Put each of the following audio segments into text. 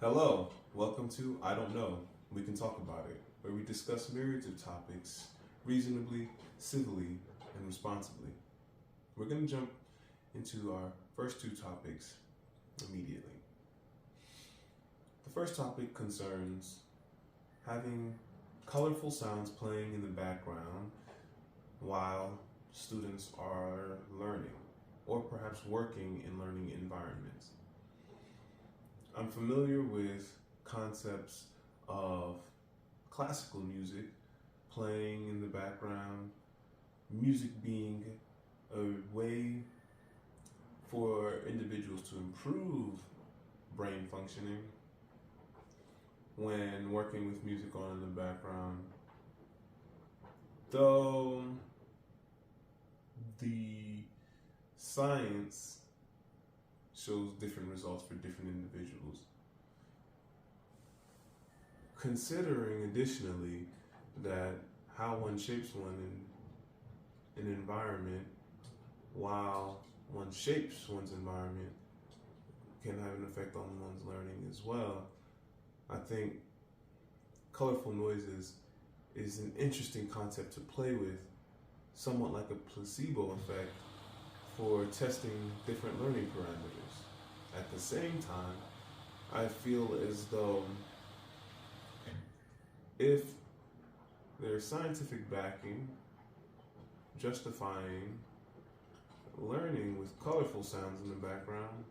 Hello, welcome to I Don't Know, We Can Talk About It, where we discuss myriads of topics reasonably, civilly, and responsibly. We're going to jump into our first two topics immediately. The first topic concerns having colorful sounds playing in the background while students are learning, or perhaps working in learning environments. I'm familiar with concepts of classical music playing in the background, music being a way for individuals to improve brain functioning when working with music on in the background. Though the science shows different results for different individuals. Considering additionally that how one shapes one in an environment, while one shapes one's environment, can have an effect on one's learning as well. I think colorful noises is an interesting concept to play with, somewhat like a placebo effect for testing different learning parameters. At the same time, I feel as though if there's scientific backing justifying learning with colorful sounds in the background,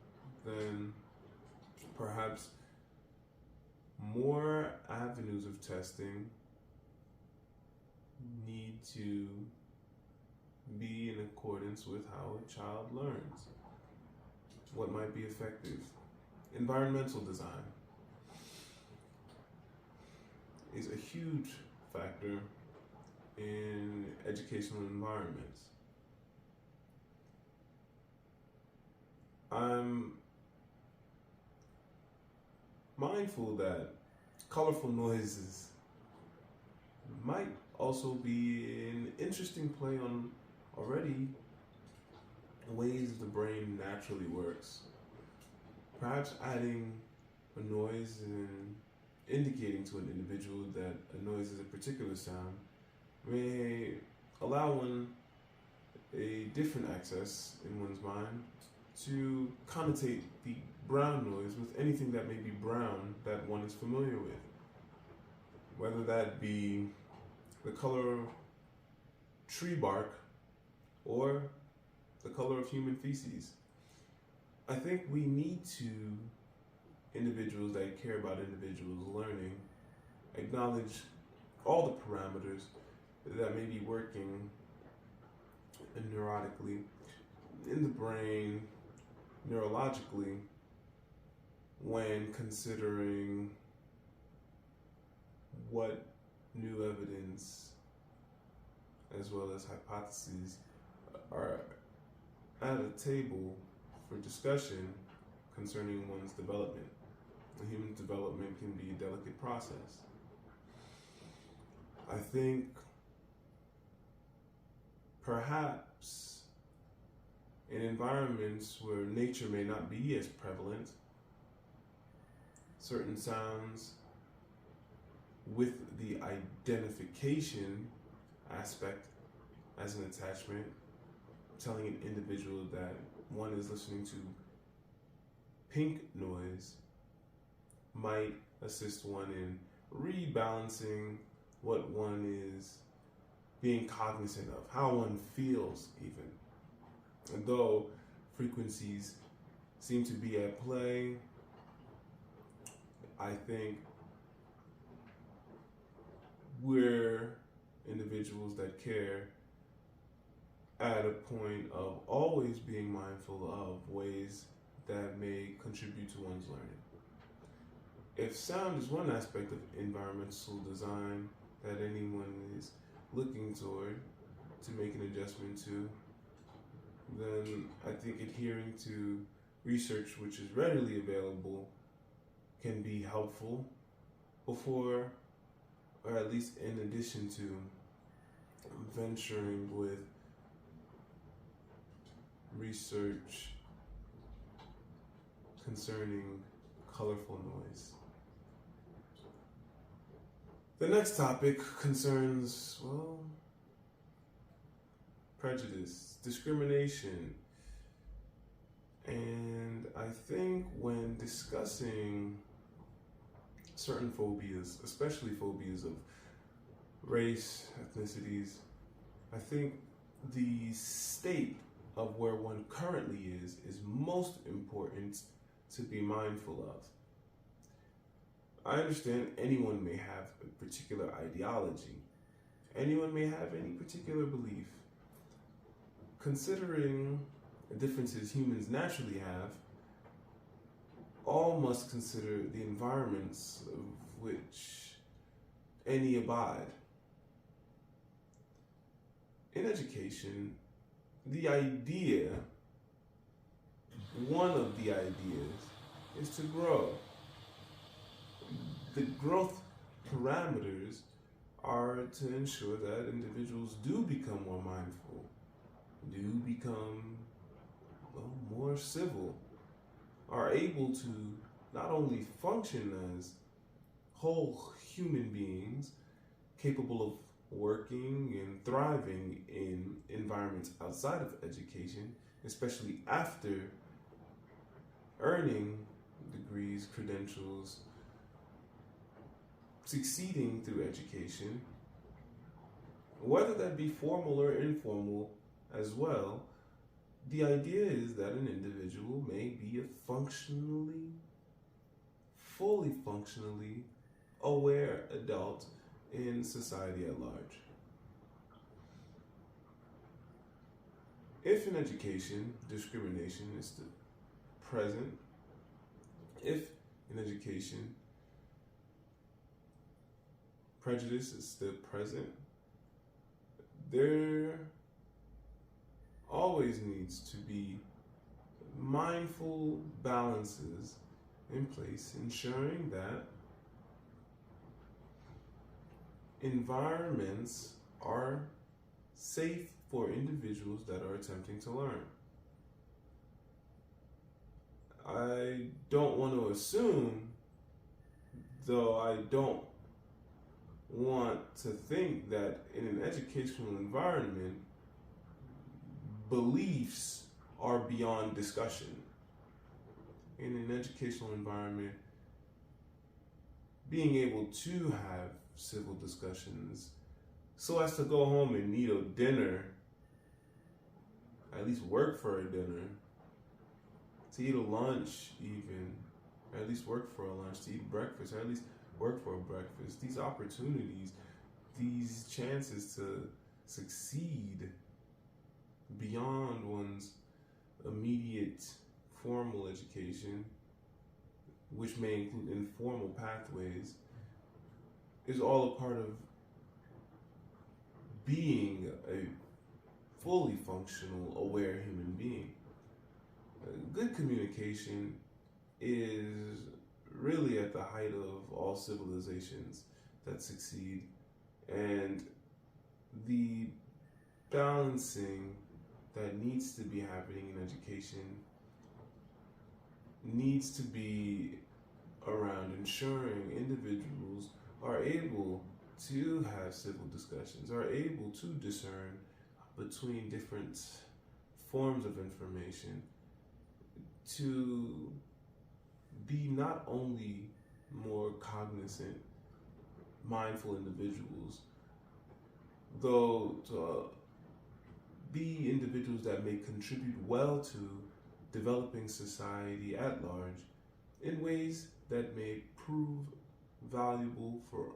then perhaps more avenues of testing need to be in accordance with how a child learns. What might be effective? Environmental design is a huge factor in educational environments. I'm mindful that colorful noises might also be an interesting play on already ways the brain naturally works. Perhaps adding a noise and indicating to an individual that a noise is a particular sound may allow one a different access in one's mind to connotate the brown noise with anything that may be brown that one is familiar with. Whether that be the color of tree bark or the color of human feces. I think we need to, individuals that care about individuals learning, acknowledge all the parameters that may be working neurotically in the brain, neurologically, when considering what new evidence as well as hypotheses are at a table for discussion concerning one's development. The human development can be a delicate process. I think perhaps in environments where nature may not be as prevalent, certain sounds with the identification aspect as an attachment, telling an individual that one is listening to pink noise might assist one in rebalancing what one is being cognizant of, how one feels even. And though frequencies seem to be at play, I think we're individuals that care at a point of always being mindful of ways that may contribute to one's learning. If sound is one aspect of environmental design that anyone is looking toward to make an adjustment to, then I think adhering to research which is readily available can be helpful before, or at least in addition to, venturing with research concerning colorful noise. The next topic concerns, well, prejudice, discrimination. And I think when discussing certain phobias, especially phobias of race, ethnicities, I think the state of where one currently is most important to be mindful of. I understand anyone may have a particular ideology. Anyone may have any particular belief. Considering the differences humans naturally have, all must consider the environments of which any abide. In education, the idea, one of the ideas, is to grow. The growth parameters are to ensure that individuals do become more mindful, do become more civil, are able to not only function as whole human beings capable of working and thriving in environments outside of education, especially after earning degrees, credentials, succeeding through education, whether that be formal or informal as well. The idea is that an individual may be a fully functionally aware adult in society at large. If in education discrimination is still present, if in education prejudice is still present, there always needs to be mindful balances in place, ensuring that environments are safe for individuals that are attempting to learn. I don't want to assume, though I don't want to think that in an educational environment, beliefs are beyond discussion. In an educational environment, being able to have civil discussions so as to go home and eat a dinner, at least work for a dinner, to eat a lunch even, or at least work for a lunch, to eat breakfast, or at least work for a breakfast. These opportunities, these chances to succeed beyond one's immediate formal education, which may include informal pathways, is all a part of being a fully functional, aware human being. Good communication is really at the height of all civilizations that succeed, and the balancing that needs to be happening in education needs to be around ensuring individuals are able to have civil discussions, are able to discern between different forms of information, to be not only more cognizant, mindful individuals, though to be individuals that may contribute well to developing society at large in ways that may prove valuable for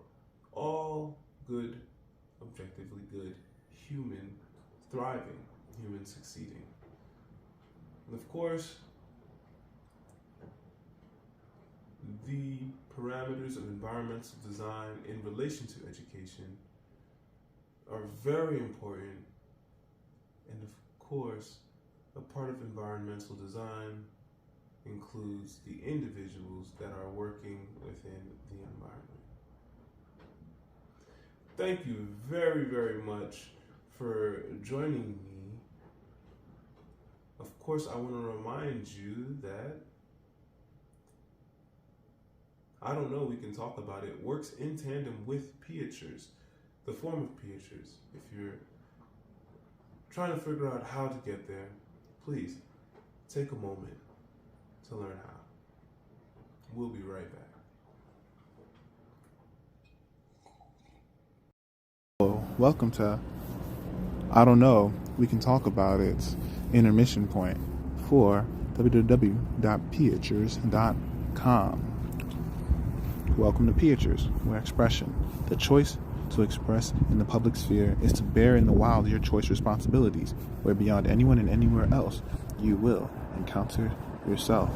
all good, objectively good, human thriving, human succeeding. And of course, the parameters of environmental design in relation to education are very important, and of course, a part of environmental design includes the individuals that are working within the environment. Thank you very, very much for joining me. Of course, I want to remind you that I Don't Know, We Can Talk About It works in tandem with piatures, the form of piatures. If you're trying to figure out how to get there, please take a moment to learn how. We'll be right back. Welcome to I Don't Know, We Can Talk About It intermission point for www.piatures.com. Welcome to Piatures, where expression, the choice to express in the public sphere, is to bear in the wild your choice responsibilities, where beyond anyone and anywhere else, you will encounter yourself.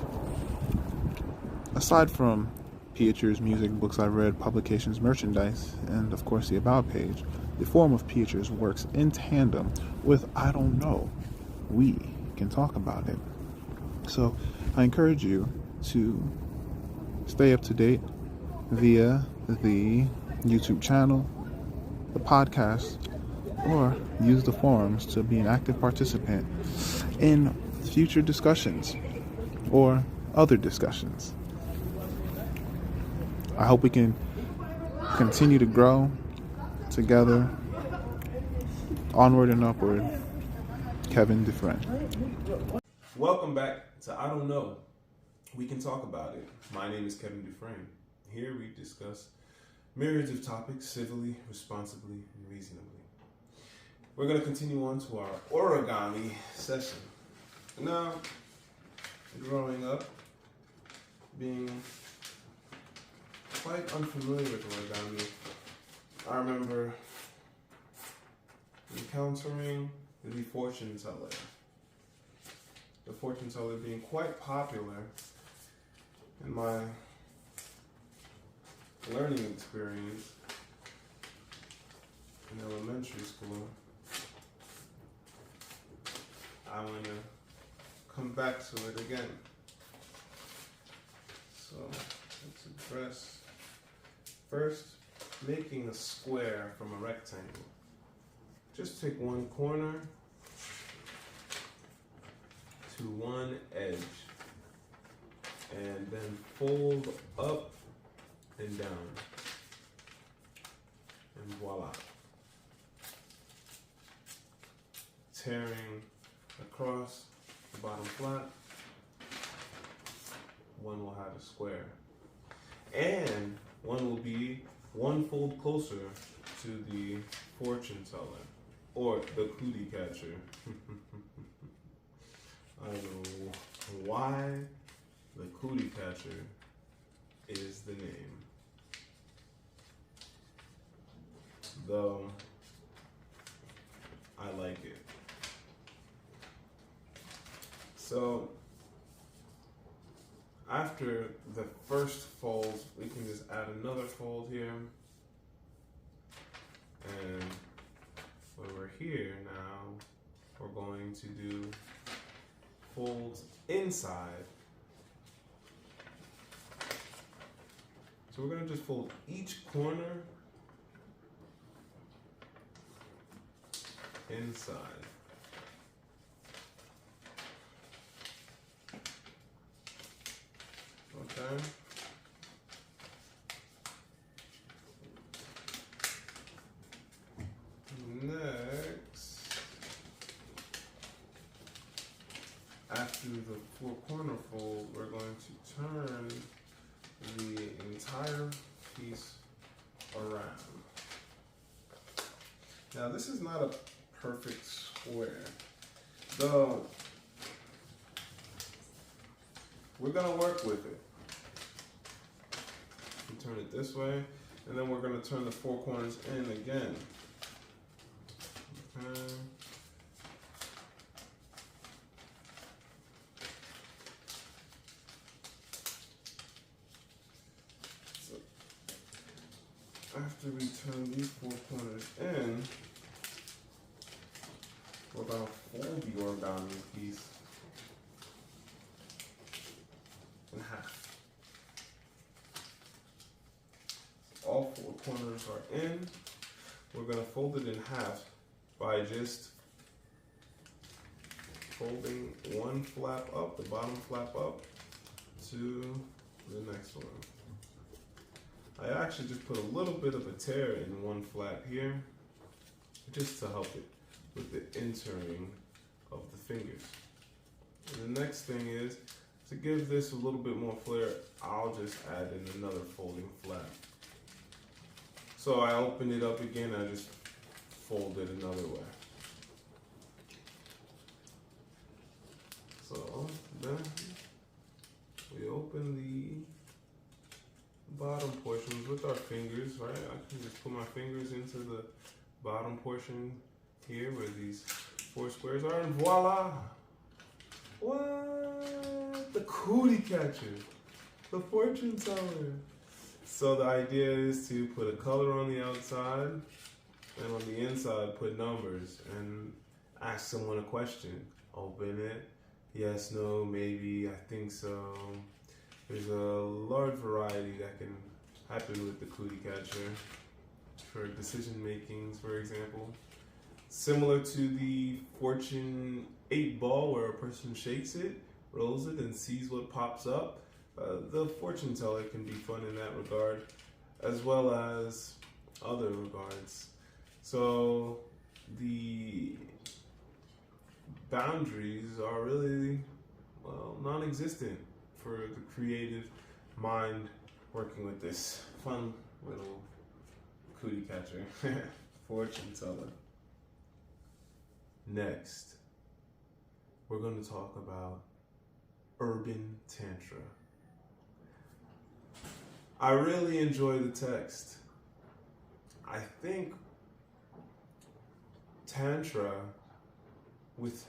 Aside from Piatures, music, books I've read, publications, merchandise, and of course the About page, the form of Piatures works in tandem with I Don't Know, We Can Talk About It. So I encourage you to stay up to date via the YouTube channel, the podcast, or use the forums to be an active participant in future discussions or other discussions. I hope we can continue to grow together. Onward and Upward. Kevin Dufresne. Welcome back to I Don't Know, We Can Talk About It. My name is Kevin Dufresne. Here we discuss myriads of topics civilly, responsibly, and reasonably. We're going to continue on to our origami session. Now, growing up, being quite unfamiliar with origami, I remember encountering the fortune teller. The fortune teller being quite popular in my learning experience in elementary school. I want to come back to it again. So let's address first making a square from a rectangle. Just take one corner to one edge and then fold up and down, and voila. Tearing across the bottom flat, one will have a square, and one will be one fold closer to the fortune teller, or the cootie catcher. I don't know why the cootie catcher is the name, though I like it. So after the first fold, we can just add another fold here, and when we're here now, we're going to do folds inside. So we're going to just fold each corner inside. Okay. Next, after the four corner fold, we're going to turn the entire piece around. Now this is not a perfect square, though we're gonna work with it. We turn it this way, and then we're gonna turn the four corners in again. Okay. So after we turn these four corners in, we're gonna fold the origami piece in half. All four corners are in. We're going to fold it in half by just folding one flap up, the bottom flap up, to the next one. I actually just put a little bit of a tear in one flat here, just to help it with the entering of the fingers. And the next thing is, to give this a little bit more flair, I'll just add in another folding flat. So I open it up again, I just fold it another way. So then we open the bottom portions with our fingers, right? I can just put my fingers into the bottom portion here where these 4 squares are, and voila! What? The cootie catcher, the fortune teller. So the idea is to put a color on the outside, and on the inside put numbers, and ask someone a question. Open it. Yes, no, maybe, I think so. There's a large variety that can happen with the cootie catcher for decision makings, for example. Similar to the Fortune 8 ball where a person shakes it, rolls it, and sees what pops up. The fortune teller can be fun in that regard, as well as other regards. So the boundaries are really, well, non-existent for the creative mind working with this fun little cootie catcher, fortune teller. Next, we're going to talk about urban Tantra. I really enjoy the text. I think Tantra with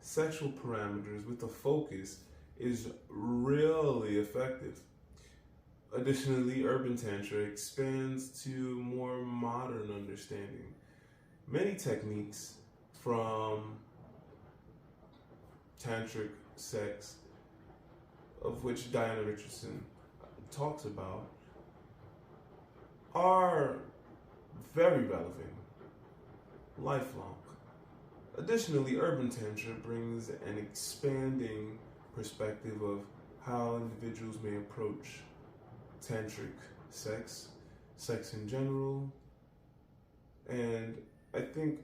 sexual parameters, with a focus, is really effective. Additionally, urban Tantra expands to more modern understanding. Many techniques from tantric sex, of which Diana Richardson talks about, are very relevant, lifelong. Additionally, urban Tantra brings an expanding perspective of how individuals may approach tantric sex, sex in general, and I think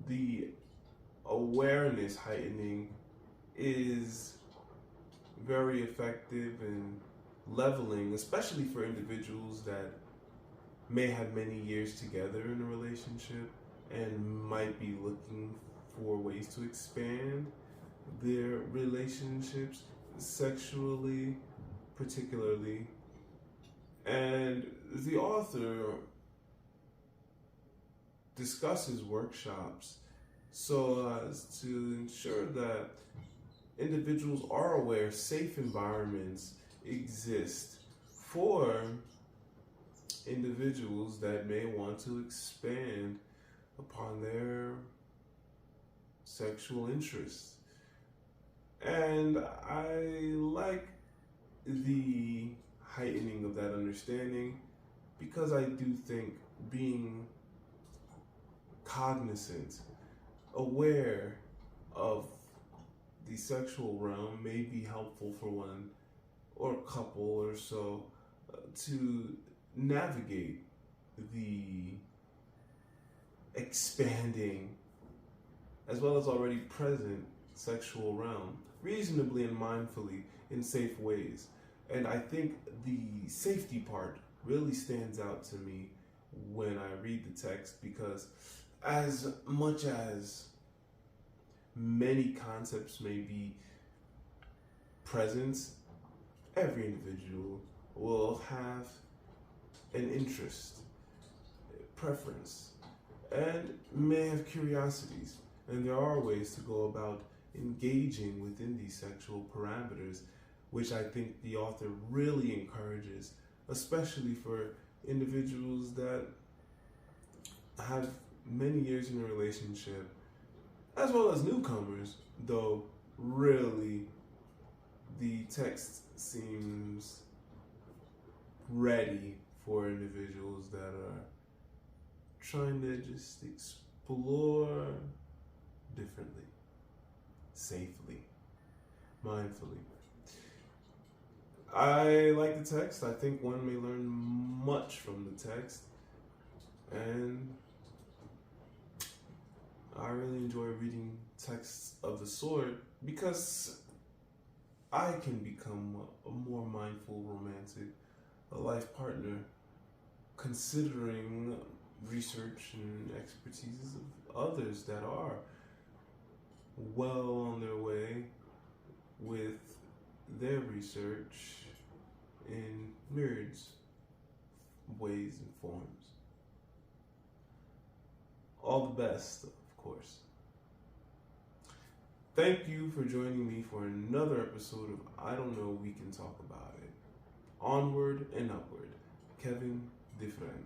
the awareness heightening is very effective in leveling, especially for individuals that may have many years together in a relationship and might be looking for ways to expand their relationships sexually, particularly. And the author discusses workshops so as to ensure that individuals are aware safe environments exist for individuals that may want to expand upon their sexual interests. And I like the heightening of that understanding because I do think being cognizant, aware of the sexual realm may be helpful for one or a couple or so to navigate the expanding as well as already present sexual realm reasonably and mindfully in safe ways. And I think the safety part really stands out to me when I read the text, because as much as many concepts may be present, every individual will have an interest, preference, and may have curiosities. And there are ways to go about engaging within these sexual parameters, which I think the author really encourages, especially for individuals that have many years in a relationship, as well as newcomers, though really the text seems ready for individuals that are trying to just explore differently, safely, mindfully. I like the text. I think one may learn much from the text. And I really enjoy reading texts of the sort because I can become a more mindful, romantic, a life partner, considering research and expertise of others that are well on their way with their research in myriads of ways and forms. All the best, of course. Thank you for joining me for another episode of I Don't Know, We Can Talk About It. Onward and Upward. Kevin Dufresne.